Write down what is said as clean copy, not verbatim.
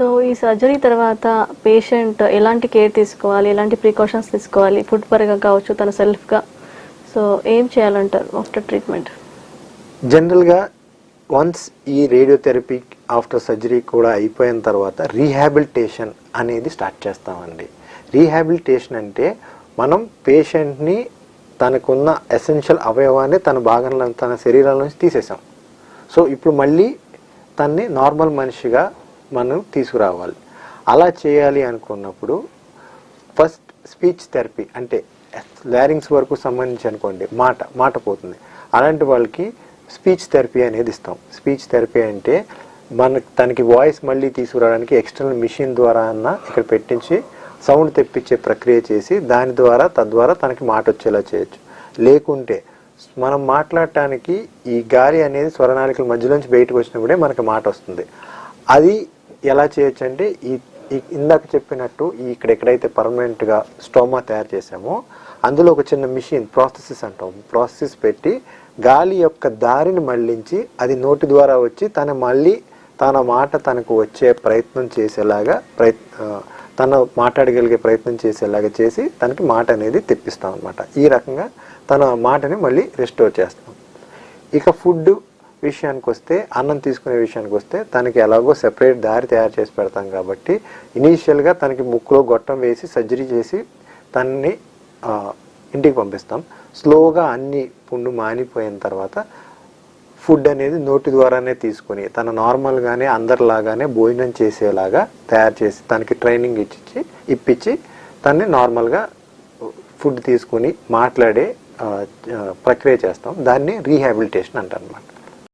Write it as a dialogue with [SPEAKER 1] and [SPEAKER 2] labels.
[SPEAKER 1] So ఈ surgery తర్వాత patient ఎలాంటి కేర్ తీసుకోవాలి, ఎలాంటి ప్రికాషన్స్ తీసుకోవాలి, ఫుడ్ పరంగా కావచ్చు, తన సెల్ఫ్గా, సో ఏం చేయాలంటారు ఆఫ్టర్ ట్రీట్మెంట్?
[SPEAKER 2] జనరల్గా వన్స్ ఈ రేడియోథెరపీ ఆఫ్టర్ సర్జరీ కూడా అయిపోయిన తర్వాత రీహాబిలిటేషన్ అనేది స్టార్ట్ చేస్తామండి. రీహాబిలిటేషన్ అంటే మనం పేషెంట్ని తనకున్న ఎసెన్షియల్ అవయవాన్ని తన భాగంలో తన శరీరంలో నుంచి తీసేసాం. సో ఇప్పుడు మళ్ళీ తన్ని నార్మల్ మనిషిగా మనం తీసుకురావాలి. అలా చేయాలి అనుకున్నప్పుడు ఫస్ట్ స్పీచ్ థెరపీ, అంటే లారింగ్స్ వరకు సంబంధించి అనుకోండి మాట పోతుంది, అలాంటి వాళ్ళకి స్పీచ్ థెరపీ అనేది ఇస్తాం. స్పీచ్ థెరపీ అంటే తనకి వాయిస్ మళ్ళీ తీసుకురావడానికి ఎక్స్టర్నల్ మిషన్ ద్వారా ఇక్కడ పెట్టించి సౌండ్ తెప్పించే ప్రక్రియ చేసి తద్వారా తనకి మాట వచ్చేలా చేయొచ్చు. లేకుంటే మనం మాట్లాడటానికి ఈ గాలి అనేది స్వరనాళికల మధ్యలోంచి బయటకు వచ్చినప్పుడే మనకి మాట వస్తుంది. అది ఎలా చేయొచ్చు అంటే ఇందాక చెప్పినట్టు ఇక్కడ ఎక్కడైతే పర్మనెంట్గా స్టోమా తయారు చేసామో అందులో ఒక చిన్న మిషన్ ప్రాసెసెస్ అంటాం, ప్రాసెస్ పెట్టి గాలి యొక్క దారిని మళ్లించి అది నోటి ద్వారా వచ్చి తన మాట తనకు వచ్చే ప్రయత్నం చేసేలాగా తను మాట్లాడగలిగే ప్రయత్నం చేసేలాగా చేసి తనకి మాట అనేది తెప్పిస్తాం అనమాట. ఈ రకంగా తన మాటని మళ్ళీ రెస్టోర్ చేస్తాం. ఇక ఫుడ్ విషయానికి వస్తే, అన్నం తీసుకునే విషయానికి వస్తే తనకి ఎలాగో సెపరేట్ దారి తయారు చేసి పెడతాం కాబట్టి ఇనీషియల్గా తనకి ముక్కులో గొట్టం వేసి సర్జరీ చేసి తనని ఇంటికి పంపిస్తాం. స్లోగా అన్ని పుండు మానిపోయిన తర్వాత ఫుడ్ అనేది నోటి ద్వారానే తీసుకుని తన నార్మల్గానే అందరిలాగానే భోజనం చేసేలాగా తయారు చేసి తనకి ట్రైనింగ్ ఇప్పించి తనని నార్మల్గా ఫుడ్ తీసుకుని మాట్లాడే ప్రక్రియ చేస్తాం. దాన్ని రీహాబిలిటేషన్ అంటారు అన్నమాట.